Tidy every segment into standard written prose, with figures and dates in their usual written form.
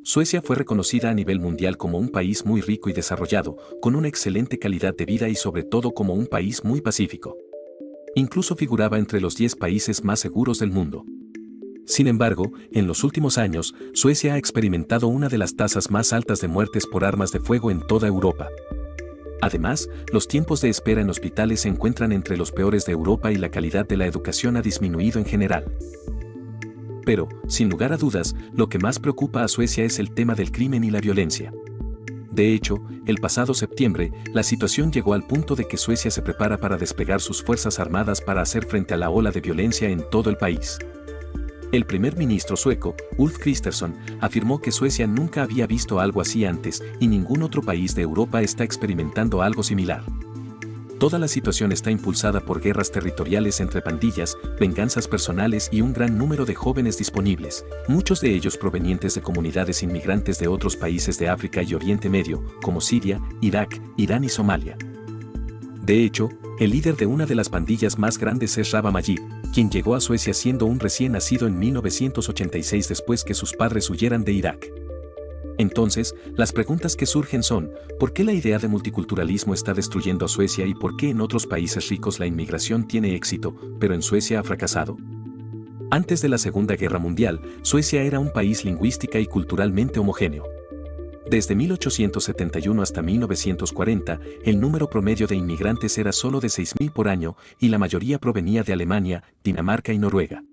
Suecia fue reconocida a nivel mundial como un país muy rico y desarrollado, con una excelente calidad de vida y sobre todo como un país muy pacífico. Incluso figuraba entre los 10 países más seguros del mundo. Sin embargo, en los últimos años, Suecia ha experimentado una de las tasas más altas de muertes por armas de fuego en toda Europa. Además, los tiempos de espera en hospitales se encuentran entre los peores de Europa y la calidad de la educación ha disminuido en general. Pero, sin lugar a dudas, lo que más preocupa a Suecia es el tema del crimen y la violencia. De hecho, el pasado septiembre, la situación llegó al punto de que Suecia se prepara para desplegar sus fuerzas armadas para hacer frente a la ola de violencia en todo el país. El primer ministro sueco, Ulf Kristersson, afirmó que Suecia nunca había visto algo así antes y ningún otro país de Europa está experimentando algo similar. Toda la situación está impulsada por guerras territoriales entre pandillas, venganzas personales y un gran número de jóvenes disponibles, muchos de ellos provenientes de comunidades inmigrantes de otros países de África y Oriente Medio, como Siria, Irak, Irán y Somalia. De hecho, el líder de una de las pandillas más grandes es Rava Majid, quien llegó a Suecia siendo un recién nacido en 1986 después que sus padres huyeran de Irak. Entonces, las preguntas que surgen son, ¿por qué la idea de multiculturalismo está destruyendo a Suecia y por qué en otros países ricos la inmigración tiene éxito, pero en Suecia ha fracasado? Antes de la Segunda Guerra Mundial, Suecia era un país lingüística y culturalmente homogéneo. Desde 1871 hasta 1940, el número promedio de inmigrantes era solo de 6.000 por año y la mayoría provenía de Alemania, Dinamarca y Noruega.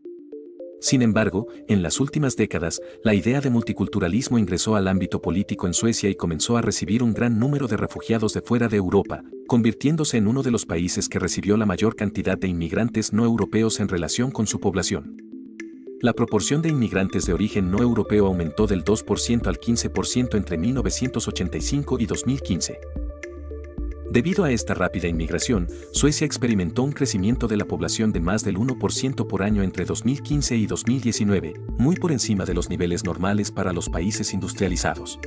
Sin embargo, en las últimas décadas, la idea de multiculturalismo ingresó al ámbito político en Suecia y comenzó a recibir un gran número de refugiados de fuera de Europa, convirtiéndose en uno de los países que recibió la mayor cantidad de inmigrantes no europeos en relación con su población. La proporción de inmigrantes de origen no europeo aumentó del 2% al 15% entre 1985 y 2015. Debido a esta rápida inmigración, Suecia experimentó un crecimiento de la población de más del 1% por año entre 2015 y 2019, muy por encima de los niveles normales para los países industrializados.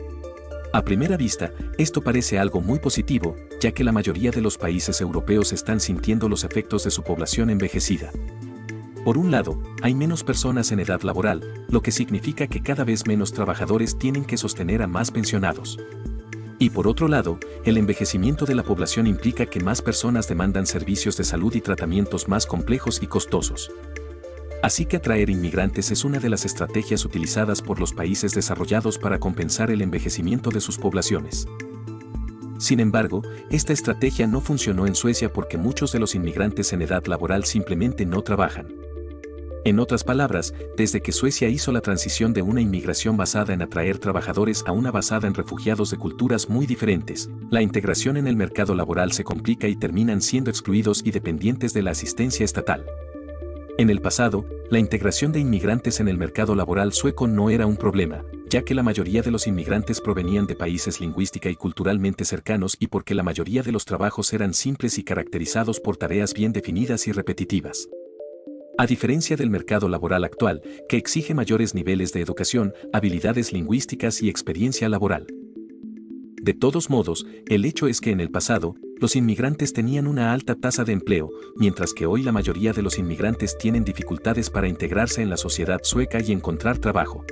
A primera vista, esto parece algo muy positivo, ya que la mayoría de los países europeos están sintiendo los efectos de su población envejecida. Por un lado, hay menos personas en edad laboral, lo que significa que cada vez menos trabajadores tienen que sostener a más pensionados. Y por otro lado, el envejecimiento de la población implica que más personas demandan servicios de salud y tratamientos más complejos y costosos. Así que atraer inmigrantes es una de las estrategias utilizadas por los países desarrollados para compensar el envejecimiento de sus poblaciones. Sin embargo, esta estrategia no funcionó en Suecia porque muchos de los inmigrantes en edad laboral simplemente no trabajan. En otras palabras, desde que Suecia hizo la transición de una inmigración basada en atraer trabajadores a una basada en refugiados de culturas muy diferentes, la integración en el mercado laboral se complica y terminan siendo excluidos y dependientes de la asistencia estatal. En el pasado, la integración de inmigrantes en el mercado laboral sueco no era un problema, ya que la mayoría de los inmigrantes provenían de países lingüística y culturalmente cercanos y porque la mayoría de los trabajos eran simples y caracterizados por tareas bien definidas y repetitivas. A diferencia del mercado laboral actual, que exige mayores niveles de educación, habilidades lingüísticas y experiencia laboral. De todos modos, el hecho es que en el pasado, los inmigrantes tenían una alta tasa de empleo, mientras que hoy la mayoría de los inmigrantes tienen dificultades para integrarse en la sociedad sueca y encontrar trabajo.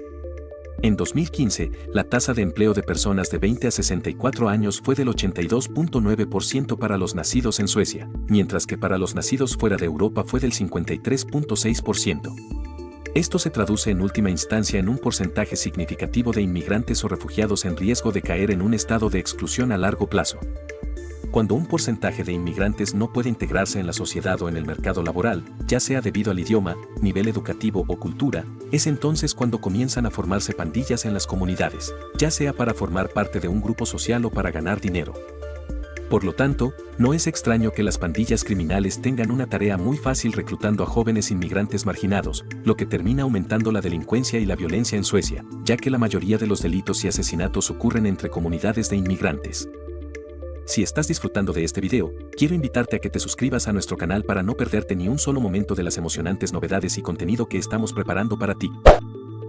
En 2015, la tasa de empleo de personas de 20 a 64 años fue del 82.9% para los nacidos en Suecia, mientras que para los nacidos fuera de Europa fue del 53.6%. Esto se traduce en última instancia en un porcentaje significativo de inmigrantes o refugiados en riesgo de caer en un estado de exclusión a largo plazo. Cuando un porcentaje de inmigrantes no puede integrarse en la sociedad o en el mercado laboral, ya sea debido al idioma, nivel educativo o cultura, es entonces cuando comienzan a formarse pandillas en las comunidades, ya sea para formar parte de un grupo social o para ganar dinero. Por lo tanto, no es extraño que las pandillas criminales tengan una tarea muy fácil reclutando a jóvenes inmigrantes marginados, lo que termina aumentando la delincuencia y la violencia en Suecia, ya que la mayoría de los delitos y asesinatos ocurren entre comunidades de inmigrantes. Si estás disfrutando de este video, quiero invitarte a que te suscribas a nuestro canal para no perderte ni un solo momento de las emocionantes novedades y contenido que estamos preparando para ti.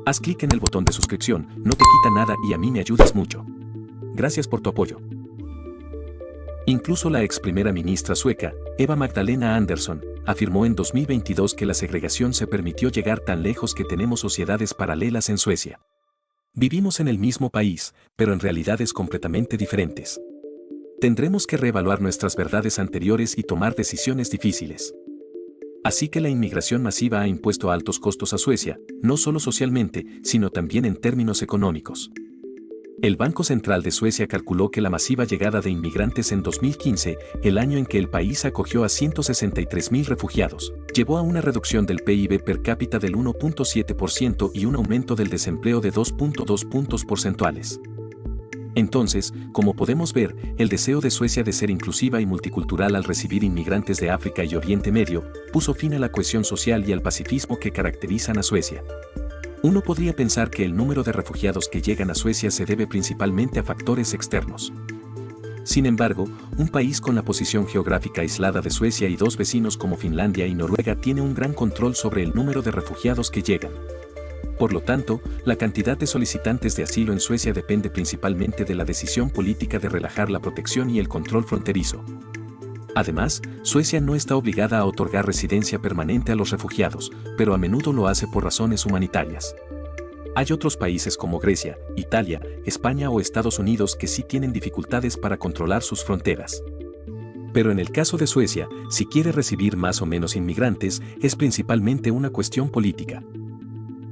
Haz clic en el botón de suscripción, no te quita nada y a mí me ayudas mucho. Gracias por tu apoyo. Incluso la ex primera ministra sueca, Eva Magdalena Andersson, afirmó en 2022 que la segregación se permitió llegar tan lejos que tenemos sociedades paralelas en Suecia. Vivimos en el mismo país, pero en realidades completamente diferentes. Tendremos que reevaluar nuestras verdades anteriores y tomar decisiones difíciles. Así que la inmigración masiva ha impuesto altos costos a Suecia, no solo socialmente, sino también en términos económicos. El Banco Central de Suecia calculó que la masiva llegada de inmigrantes en 2015, el año en que el país acogió a 163.000 refugiados, llevó a una reducción del PIB per cápita del 1.7% y un aumento del desempleo de 2.2 puntos porcentuales. Entonces, como podemos ver, el deseo de Suecia de ser inclusiva y multicultural al recibir inmigrantes de África y Oriente Medio, puso fin a la cohesión social y al pacifismo que caracterizan a Suecia. Uno podría pensar que el número de refugiados que llegan a Suecia se debe principalmente a factores externos. Sin embargo, un país con la posición geográfica aislada de Suecia y dos vecinos como Finlandia y Noruega tiene un gran control sobre el número de refugiados que llegan. Por lo tanto, la cantidad de solicitantes de asilo en Suecia depende principalmente de la decisión política de relajar la protección y el control fronterizo. Además, Suecia no está obligada a otorgar residencia permanente a los refugiados, pero a menudo lo hace por razones humanitarias. Hay otros países como Grecia, Italia, España o Estados Unidos que sí tienen dificultades para controlar sus fronteras. Pero en el caso de Suecia, si quiere recibir más o menos inmigrantes, es principalmente una cuestión política.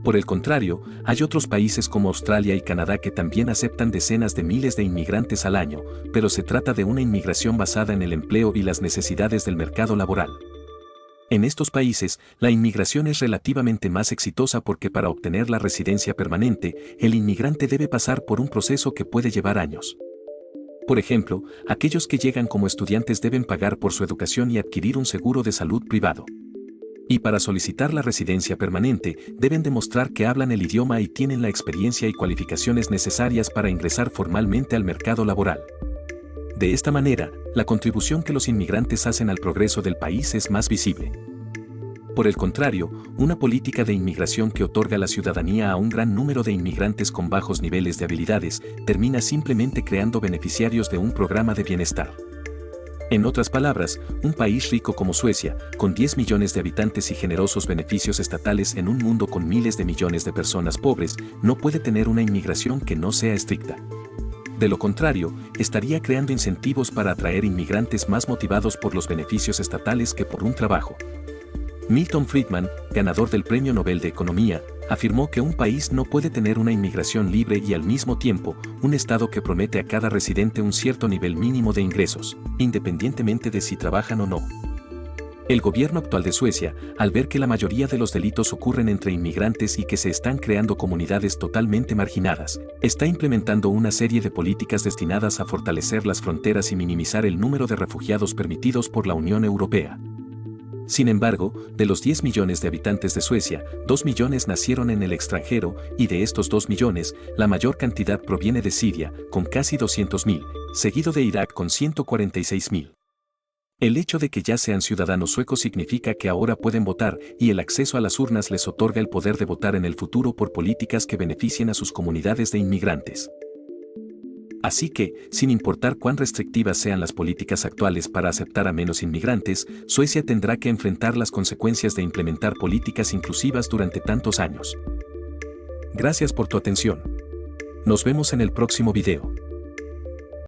Por el contrario, hay otros países como Australia y Canadá que también aceptan decenas de miles de inmigrantes al año, pero se trata de una inmigración basada en el empleo y las necesidades del mercado laboral. En estos países, la inmigración es relativamente más exitosa porque para obtener la residencia permanente, el inmigrante debe pasar por un proceso que puede llevar años. Por ejemplo, aquellos que llegan como estudiantes deben pagar por su educación y adquirir un seguro de salud privado. Y para solicitar la residencia permanente, deben demostrar que hablan el idioma y tienen la experiencia y cualificaciones necesarias para ingresar formalmente al mercado laboral. De esta manera, la contribución que los inmigrantes hacen al progreso del país es más visible. Por el contrario, una política de inmigración que otorga la ciudadanía a un gran número de inmigrantes con bajos niveles de habilidades, termina simplemente creando beneficiarios de un programa de bienestar. En otras palabras, un país rico como Suecia, con 10 millones de habitantes y generosos beneficios estatales en un mundo con miles de millones de personas pobres, no puede tener una inmigración que no sea estricta. De lo contrario, estaría creando incentivos para atraer inmigrantes más motivados por los beneficios estatales que por un trabajo. Milton Friedman, ganador del Premio Nobel de Economía, afirmó que un país no puede tener una inmigración libre y al mismo tiempo, un Estado que promete a cada residente un cierto nivel mínimo de ingresos, independientemente de si trabajan o no. El gobierno actual de Suecia, al ver que la mayoría de los delitos ocurren entre inmigrantes y que se están creando comunidades totalmente marginadas, está implementando una serie de políticas destinadas a fortalecer las fronteras y minimizar el número de refugiados permitidos por la Unión Europea. Sin embargo, de los 10 millones de habitantes de Suecia, 2 millones nacieron en el extranjero, y de estos 2 millones, la mayor cantidad proviene de Siria, con casi 200.000, seguido de Irak con 146.000. El hecho de que ya sean ciudadanos suecos significa que ahora pueden votar, y el acceso a las urnas les otorga el poder de votar en el futuro por políticas que beneficien a sus comunidades de inmigrantes. Así que, sin importar cuán restrictivas sean las políticas actuales para aceptar a menos inmigrantes, Suecia tendrá que enfrentar las consecuencias de implementar políticas inclusivas durante tantos años. Gracias por tu atención. Nos vemos en el próximo video.